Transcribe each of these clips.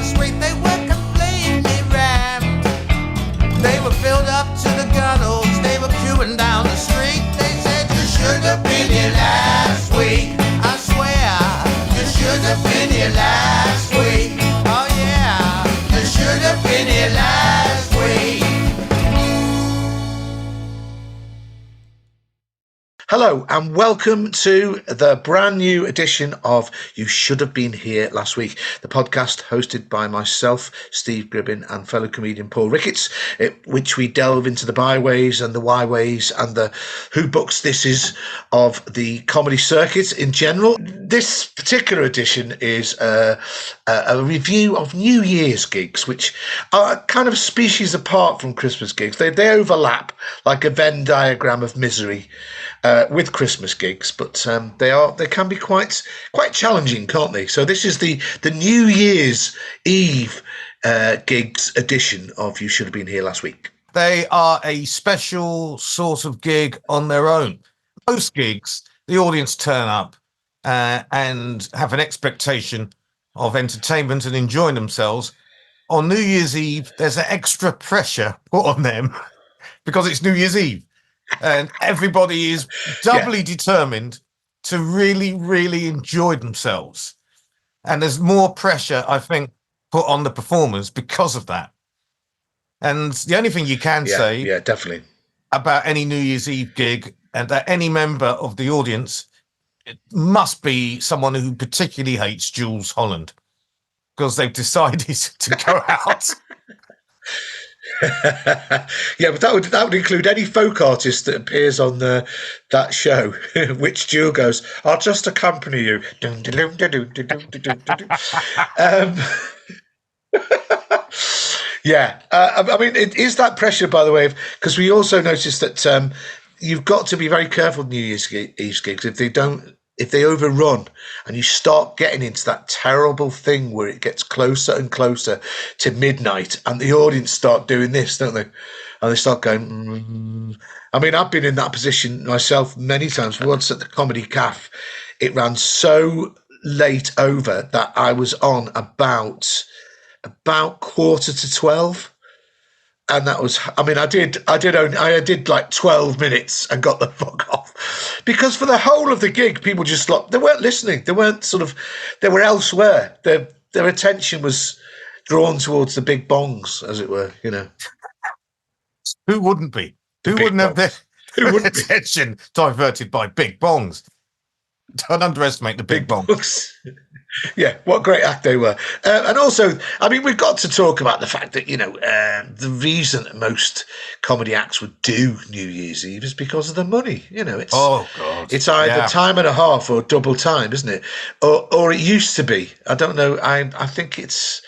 last week, they were completely rammed. They were filled up to the gunnels, they were queuing down the street. They said, you should have been here last week. I swear, you should have been here last week. Oh yeah, you should have been here last week. Hello and welcome to the brand new edition of You Should Have Been Here Last Week, the podcast hosted by myself, Steve Gribbin, and fellow comedian Paul Ricketts, which we delve into the byways and the whyways and the who books thises of the comedy circuit in general. This particular edition is a review of New Year's gigs, which are kind of a species apart from Christmas gigs. They overlap like a Venn diagram of misery. With Christmas gigs, but they can be quite challenging, can't they? So this is the New Year's Eve gigs edition of You Should Have Been Here Last Week. They are a special sort of gig on their own. Most gigs, the audience turn up and have an expectation of entertainment and enjoying themselves. On New Year's Eve, there's an extra pressure put on them because it's New Year's Eve. And everybody is doubly determined to really, really enjoy themselves. And there's more pressure, I think, put on the performers because of that. And the only thing you can say definitely about any New Year's Eve gig and that any member of the audience, it must be someone who particularly hates Jules Holland because they've decided to go out. Yeah, but that would include any folk artist that appears on that show, which Jewel goes, I'll just accompany you. I mean, it is that pressure, by the way, because we also noticed that you've got to be very careful with New Year's Eve gigs if they overrun and you start getting into that terrible thing where it gets closer and closer to midnight and the audience start doing this, don't they? And they start going, I mean, I've been in that position myself many times. Once at the Comedy Caf, it ran so late over that I was on about 11:45. And that was, I mean, I did like 12 minutes and got the fuck off because for the whole of the gig, people just they weren't listening. They weren't they were elsewhere. Their attention was drawn towards the big bongs, as it were, you know. Who wouldn't be? Who wouldn't have their attention diverted by big bongs? Don't underestimate the big bongs. Yeah, what great act they were. And also, I mean, we've got to talk about the fact that, you know, the reason that most comedy acts would do New Year's Eve is because of the money. You know, it's it's either time and a half or double time, isn't it? Or it used to be. I don't know. I think it's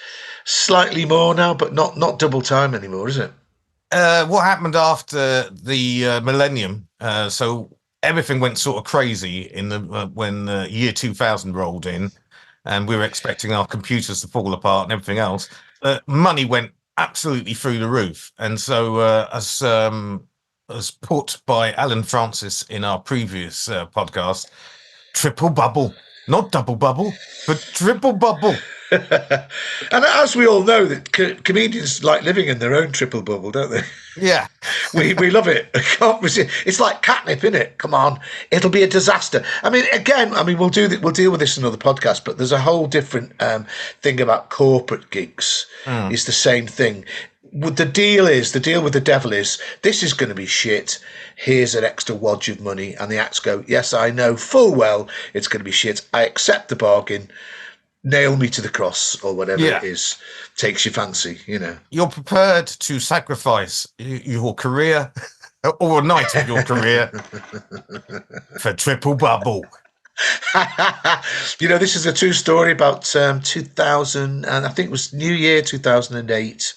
slightly more now, but not double time anymore, is it? What happened after the millennium? So everything went sort of crazy in when year 2000 rolled in. And we were expecting our computers to fall apart and everything else. Money went absolutely through the roof. And so as put by Alan Francis in our previous podcast, triple bubble, not double bubble, but triple bubble. And as we all know, that comedians like living in their own triple bubble, don't they? Yeah. we love it. I can't resist. It's like catnip, isn't it? Come on, it'll be a disaster. I mean, again, we'll deal with this in another podcast, but there's a whole different thing about corporate gigs. It's the same thing. The deal with the devil is, this is going to be shit. Here's an extra wodge of money. And the acts go, yes, I know full well it's going to be shit. I accept the bargain. Nail me to the cross or whatever it is, takes your fancy, you know. You're prepared to sacrifice your career or a night of your career for triple bubble. You know, this is a true story about 2000, and I think it was New Year 2008.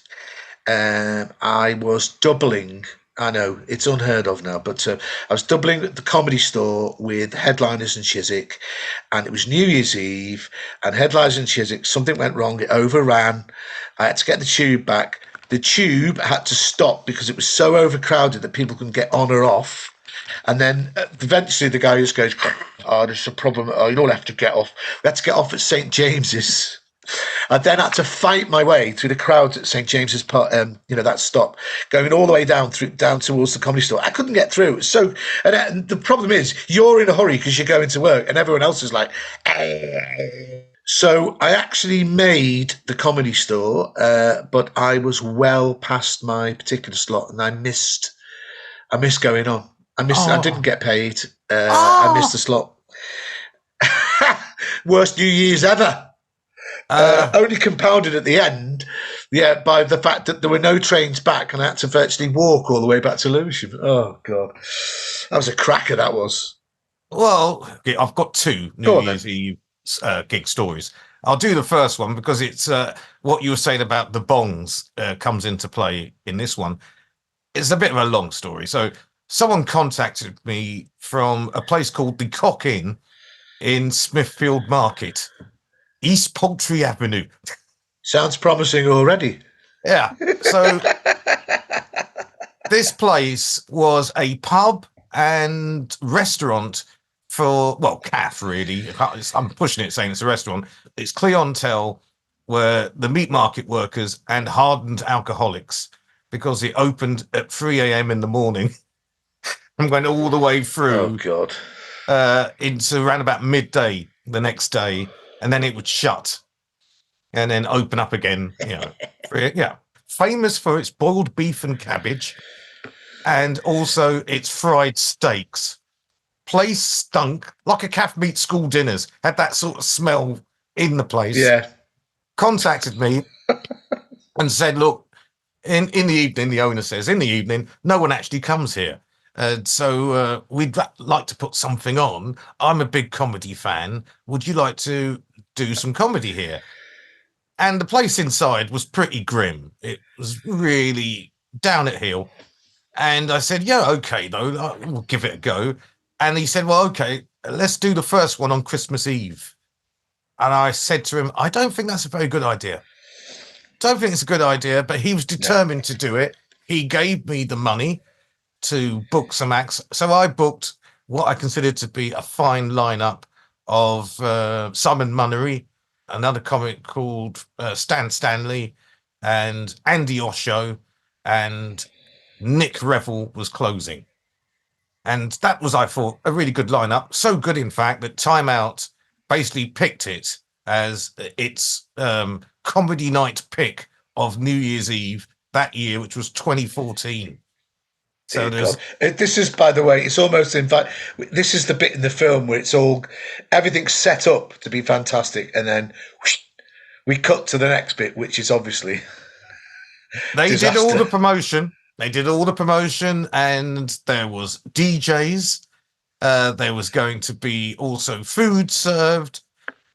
I was doubling. I know it's unheard of now, but I was doubling at the Comedy Store with Headliners and Chiswick, and it was New Year's Eve, and Headliners and Chiswick, something went wrong, it overran. I had to get the tube back. The tube had to stop because it was so overcrowded that people couldn't get on or off. And then eventually the guy just goes, oh, there's a problem. Oh, you'll have to get off. We had to get off at St. James's. I then had to fight my way through the crowd at St James's Park, that stop, going all the way down towards the Comedy Store. I couldn't get through. So, and the problem is, you're in a hurry because you're going to work, and everyone else is like. So I actually made the Comedy Store, but I was well past my particular slot, and I missed going on. I didn't get paid. I missed the slot. Worst New Year's ever. Only compounded at the end, by the fact that there were no trains back, and I had to virtually walk all the way back to Lewisham. Oh God, that was a cracker. That was. Well, I've got two New Year's Eve gig stories. I'll do the first one because it's what you were saying about the bongs comes into play in this one. It's a bit of a long story. So someone contacted me from a place called the Cock Inn in Smithfield Market, East Poultry Avenue. Sounds promising already. Yeah. So this place was a pub and restaurant for, calf, really. I'm pushing it saying it's a restaurant. It's clientele were the meat market workers and hardened alcoholics, because it opened at 3 a.m. in the morning and went all the way through. Oh, God. Into around about midday the next day, and then it would shut and then open up again. Famous for its boiled beef and cabbage, and also its fried steaks. Place stunk like a calf meat school dinners, had that sort of smell in the place. Yeah. Contacted me and said, look, in the evening, the owner says, in the evening, no one actually comes here. So we'd like to put something on. I'm a big comedy fan. Would you like to do some comedy here? And the place inside was pretty grim. It was really down at heel. And I said, yeah, okay, though, we'll give it a go. And he said, well, okay, let's do the first one on Christmas Eve. And I said to him, I don't think that's a very good idea. Don't think it's a good idea, but he was determined to do it. He gave me the money to book some acts. So I booked what I considered to be a fine lineup of Simon Munnery, another comic called Stan Stanley, and Andy Osho, and Nick Revel was closing. And that was, I thought, a really good lineup. So good, in fact, that Time Out basically picked it as its comedy night pick of New Year's Eve that year, which was 2014. So this is, by the way, it's almost this is the bit in the film where it's all, everything's set up to be fantastic, and then whoosh, we cut to the next bit, which is obviously they disaster. Did all the promotion. They did all the promotion, and there was DJs. There was going to be also food served,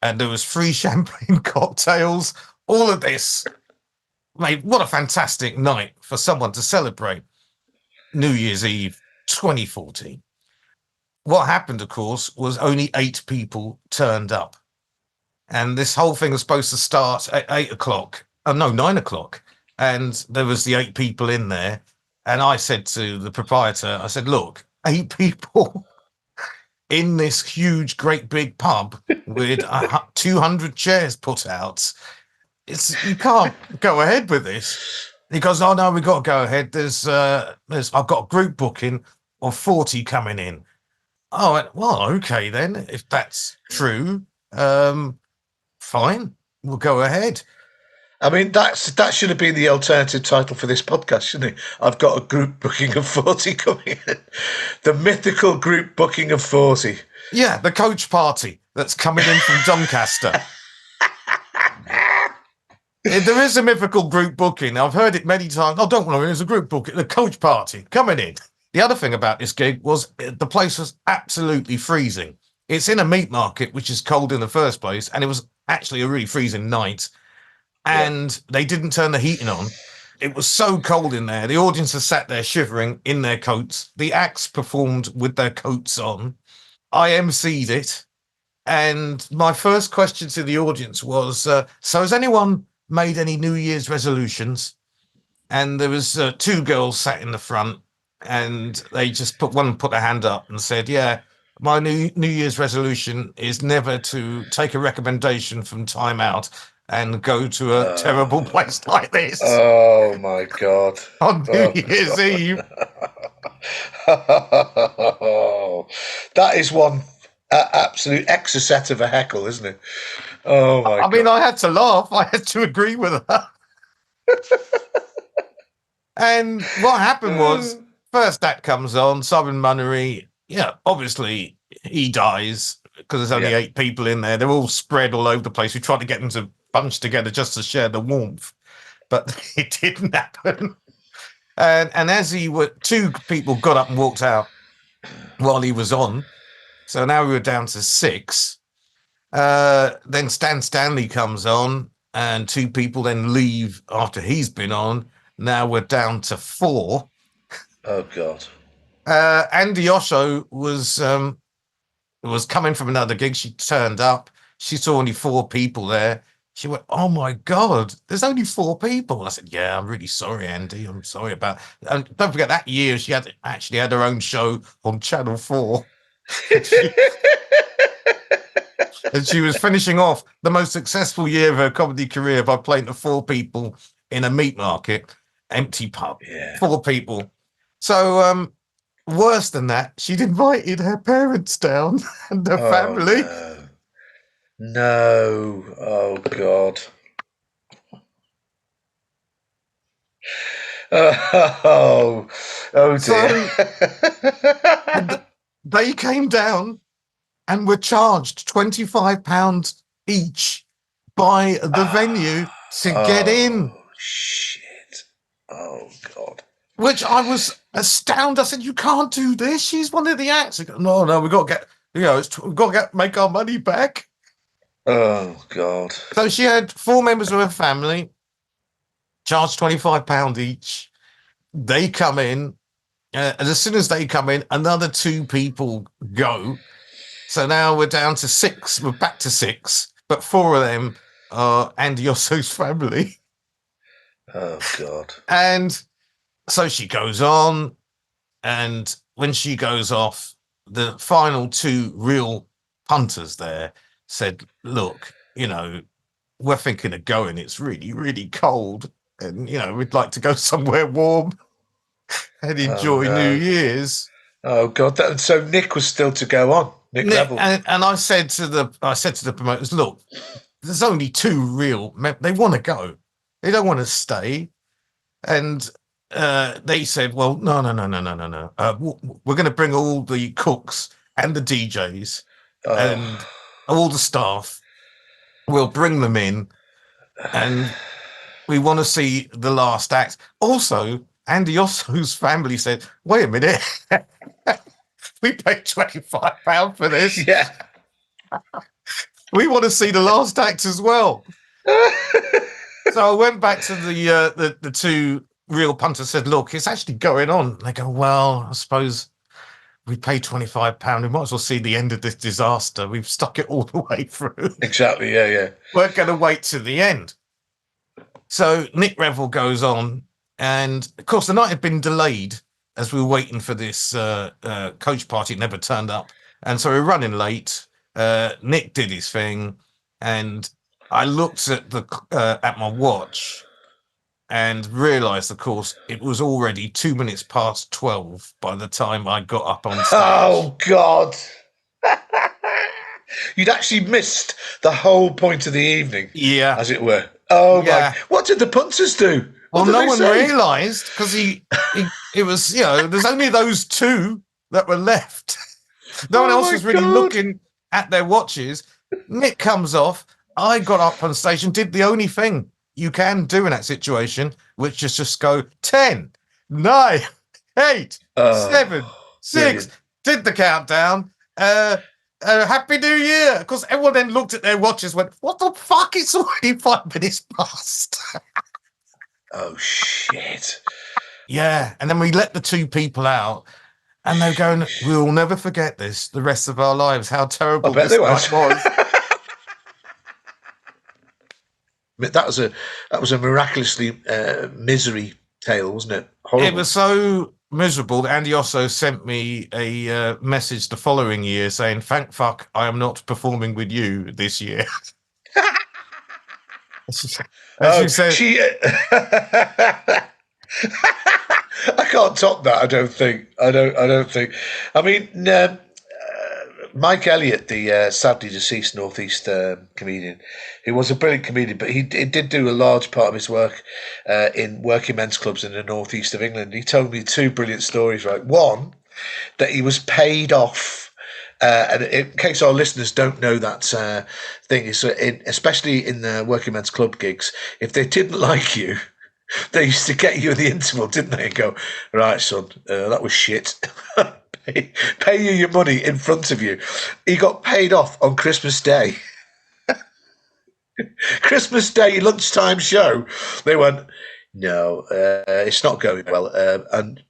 and there was free champagne cocktails. All of this, mate, what a fantastic night for someone to celebrate New Year's Eve 2014. What happened, of course, was only 8 people turned up. And this whole thing was supposed to start at 8 o'clock. 9 o'clock. And there was the 8 people in there. And I said to the proprietor, I said, look, 8 people in this huge, great big pub with 200 chairs put out. You can't go ahead with this. He goes, oh, no, we've got to go ahead. I've got a group booking of 40 coming in. Oh, I went, well, okay, then, if that's true, fine, we'll go ahead. I mean, that should have been the alternative title for this podcast, shouldn't it? I've got a group booking of 40 coming in. The mythical group booking of 40. Yeah, the coach party that's coming in from Doncaster. There is a mythical group booking. I've heard it many times. Oh, don't worry, there's a group booking. The coach party coming in. The other thing about this gig was the place was absolutely freezing. It's in a meat market, which is cold in the first place, and it was actually a really freezing night. And they didn't turn the heating on. It was so cold in there. The audience has sat there shivering in their coats. The acts performed with their coats on. I emceed it. And my first question to the audience was, so has anyone made any New Year's resolutions? And there was 2 girls sat in the front, and they just put their hand up and said, yeah, my New Year's resolution is never to take a recommendation from Time Out and go to a terrible place like this Oh my God. on New Oh, Year's God. Eve. That is one absolute exocet of a heckle, isn't it? Oh my I mean, God. I had to laugh. I had to agree with her. And what happened was, first act comes on, Simon Munnery. Yeah, obviously he dies because there's only Yeah. 8 people in there. They're all spread all over the place. We tried to get them to bunch together just to share the warmth, but it didn't happen. And as 2 people got up and walked out while he was on. So now we were down to 6. Then Stan Stanley comes on, and 2 people then leave after he's been on. Now we're down to 4. Oh God. Andy Osho was coming from another gig. She turned up. She saw only 4 people there. She went, "Oh my God, there's only 4 people." I said, "Yeah, I'm really sorry, Andy. I'm sorry about." And don't forget that year she actually had her own show on Channel 4. And she was finishing off the most successful year of her comedy career by playing to 4 people in a meat market, empty pub, Yeah. 4 people. So, worse than that, she'd invited her parents down and her family. No. No. Oh God. Oh dear. So they came down and were charged £25 each by the venue to get in. Oh shit. Oh God. Which I was astounded. I said, "You can't do this. She's one of the acts." Go, no, we've got to get, we've got to make our money back. Oh God. So she had 4 members of her family, charged £25 each. They come in, and as soon as they come in, another 2 people go. So now we're down to 6. We're back to 6, but 4 of them are Andy Osso's family. Oh God. And so she goes on, and when she goes off, the final 2 real punters there said, "Look, we're thinking of going. It's really, really cold, and we'd like to go somewhere warm and enjoy New Year's." Oh God. So Nick was still to go on. Nick Revel. And I said to the promoters, "Look, there's only 2 real. They want to go. They don't want to stay." And they said, "Well, no. We're going to bring all the cooks and the DJs and all the staff. We'll bring them in, and we want to see the last act." Also, Andy Osso's family said, "Wait a minute, we paid £25 for this. Yeah. We want to see the last act as well." So I went back to the 2 real punters, said, "Look, it's actually going on." And they go, "Well, I suppose we paid £25. We might as well see the end of this disaster. We've stuck it all the way through." Exactly. Yeah. We're going to wait to the end. So Nick Revel goes on, and of course the night had been delayed as we were waiting for this coach party. It never turned up, and so we were running late. Nick did his thing, and I looked at my watch and realised, of course, it was already 2 minutes past 12 by the time I got up on stage. Oh God. You'd actually missed the whole point of the evening. Yeah. As it were. Oh Yeah. my. What did the punters do? Well, What did no they one say? realised, because it was, there's only those 2 that were left. No one else my was really God. looking at their watches. Nick comes off. I got up on stage and did the only thing you can do in that situation, which is just go 10, 9, 8, 7, 6. Brilliant. Did the countdown. Happy New Year. Because everyone then looked at their watches, went, "What the fuck? It's already 5 minutes past." Oh shit. Yeah. And then we let the 2 people out, and they're going, "We'll never forget this the rest of our lives. How terrible I bet this they night was." That was a miraculously misery tale, wasn't it? Horrible. It was so miserable that Andy Osso sent me a message the following year saying, "Thank fuck I am not performing with you this year." As Oh, you said, she. I can't top that. I don't think. I don't think. I mean, Mike Elliott, the sadly deceased northeast comedian, who was a brilliant comedian, but he did do a large part of his work in working men's clubs in the northeast of England. He told me two brilliant stories. Right, one that he was paid off. And in case our listeners don't know that thing, is especially in the working men's club gigs, if they didn't like you, they used to get you in the interval, didn't they? And go, right, son, that was shit. Pay you your money in front of you. He got paid off on Christmas Day. Christmas Day lunchtime show. They went, no, it's not going well. And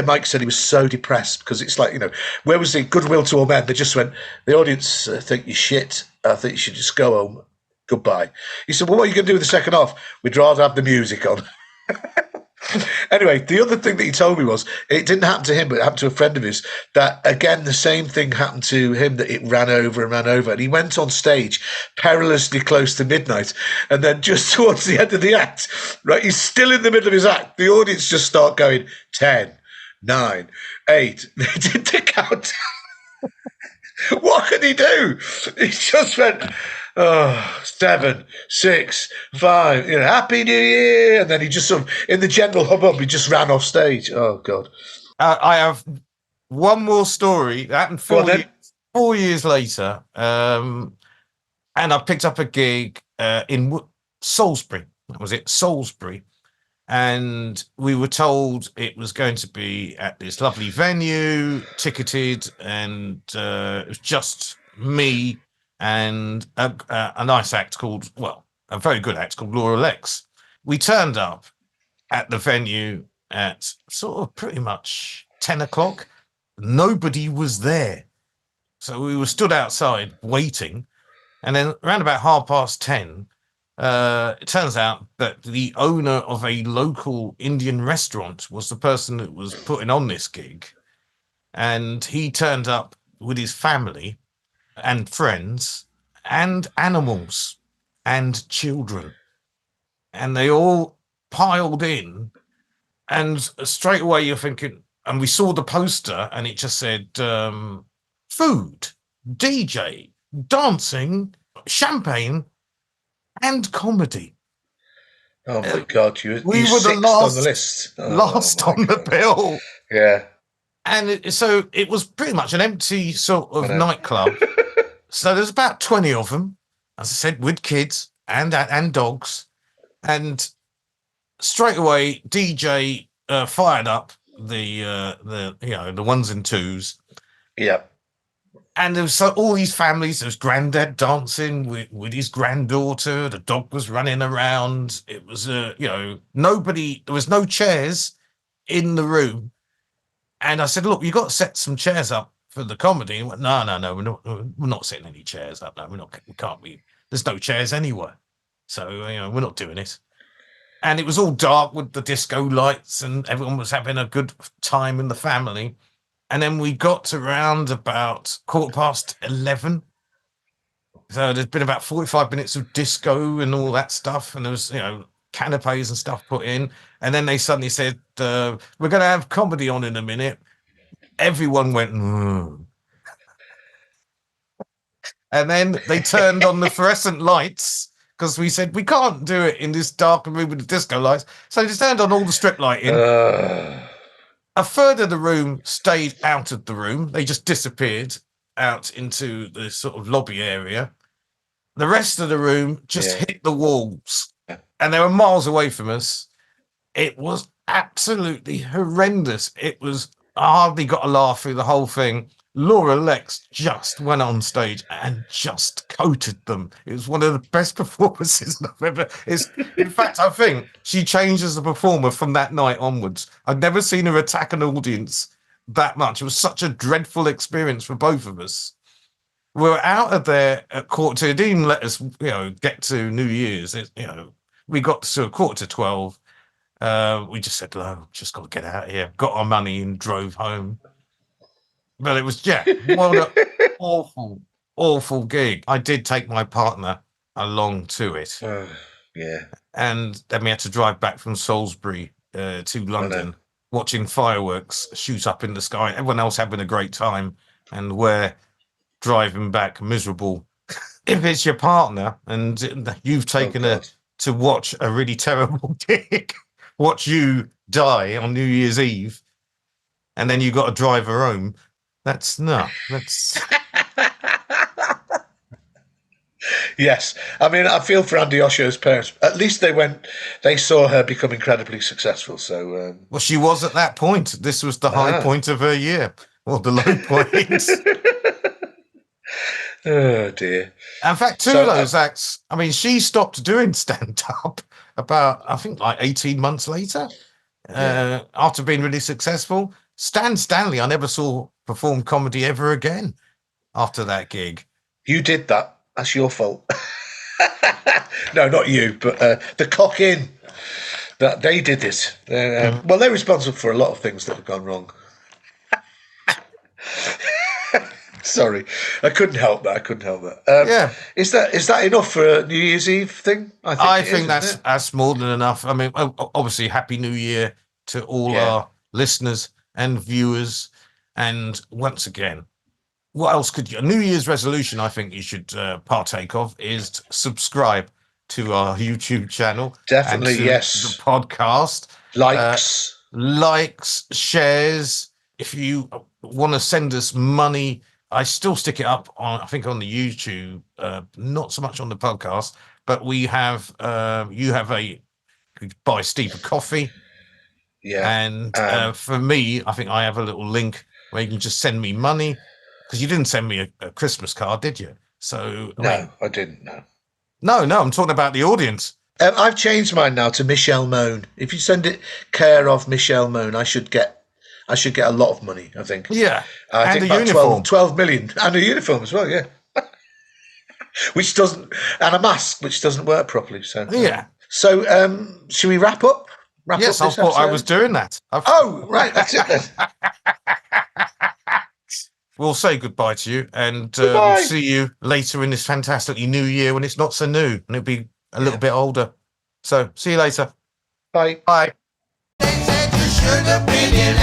Mike said he was so depressed because it's like, where was the goodwill to all men? They just went, the audience think you're shit. I think you should just go home. Goodbye. He said, well, what are you going to do with the second half? We'd rather have the music on. Anyway, the other thing that he told me was, it didn't happen to him, but it happened to a friend of his, that, again, the same thing happened to him, that it ran over and ran over. And he went on stage perilously close to midnight. And then just towards the end of the act, right, he's still in the middle of his act. The audience just start going, 10, 9, 8. They did the countdown. What could he do? He just went, 7, 6, 5, Happy New Year. And then he just sort of, in the general hubbub, he just ran off stage. Oh, God. I have one more story that happened 4 years later. And I picked up a gig in Salisbury. Was it Salisbury? And we were told it was going to be at this lovely venue, ticketed, and it was just me and a nice act called, a very good act called Laura Lex. We turned up at the venue at sort of pretty much 10 o'clock. Nobody was there. So we were stood outside waiting. And then around about 10:30, it turns out that the owner of a local Indian restaurant was the person that was putting on this gig. And he turned up with his family and friends and animals and children. And they all piled in. And straight away you're thinking, and we saw the poster and it just said food, DJ, dancing, champagne, and comedy. Oh my God! We were the last on the list. Last on the bill. Yeah. And so it was pretty much an empty sort of nightclub. So there's about 20 of them, as I said, with kids and dogs. And straight away, DJ fired up the ones and twos. Yeah. And there was all these families. There was granddad dancing with his granddaughter. The dog was running around. It was, nobody. There was no chairs in the room. And I said, "Look, you got to set some chairs up for the comedy." And went, no, we're not setting any chairs up. No, we can't be. There's no chairs anywhere. So we're not doing it. And it was all dark with the disco lights, and everyone was having a good time in the family. And then we got to round about 11:15. So there's been about 45 minutes of disco and all that stuff. And there was, canapes and stuff put in. And then they suddenly said, we're going to have comedy on in a minute. Everyone went, And then they turned on the fluorescent lights because we said, we can't do it in this dark room with the disco lights. So they turned on all the strip lighting. A third of the room stayed out of the room. They just disappeared out into the sort of lobby area. The rest of the room just hit the walls. And they were miles away from us. It was absolutely horrendous. It was, I hardly got a laugh through the whole thing. Laura Lex just went on stage and just coated them. It was one of the best performances I've ever. In fact, I think she changed as a performer from that night onwards. I'd never seen her attack an audience that much. It was such a dreadful experience for both of us. We were out of there at 11:45. It didn't let us, get to New Year's. We got to 11:45. We just said, "No, just got to get out of here." Got our money and drove home. But it was, what an awful, awful gig. I did take my partner along to it. Yeah. And then we had to drive back from Salisbury to London, watching fireworks shoot up in the sky. Everyone else having a great time, and we're driving back miserable. If it's your partner and you've taken to watch a really terrible gig, watch you die on New Year's Eve, and then you got to drive her home. That's. Yes, I mean, I feel for Andy Osho's parents. At least they saw her become incredibly successful. So, well, she was at that point. This was the high point of her year, or the low point. Oh dear. In fact, two of those acts. I mean, she stopped doing stand-up about, I think, like 18 months later, after being really successful. Stan Stanley, I never saw perform comedy ever again after that gig. You did that. That's your fault. No, not you, but the cock in. That they did it. Well, they're responsible for a lot of things that have gone wrong. Sorry, I couldn't help that. Is that enough for a New Year's Eve thing? I think that's more than enough. I mean, obviously, Happy New Year to all our listeners and viewers. And once again, what else could you? A New Year's resolution I think you should partake of is subscribe to our YouTube channel. Definitely, and to yes. The podcast. Likes, shares. If you want to send us money, I still stick it up on, I think, on the YouTube, not so much on the podcast, but we have, you buy Steve a coffee. Yeah. And for me, I think I have a little link where you can just send me money, because you didn't send me a Christmas card, did you? So I didn't. No, I'm talking about the audience. I've changed mine now to Michelle Moan. If you send it care of Michelle Moan, I should get a lot of money, I think. Yeah. I think a uniform. 12 million. And a uniform as well, yeah. Which doesn't, and a mask, which doesn't work properly. So yeah. So should we wrap up? Yes, I thought I was doing that. Oh, right, that's it then. We'll say goodbye to you, and we'll see you later in this fantastically new year when it's not so new and it'll be a little bit older. So see you later. Bye. Bye. They said you should have been in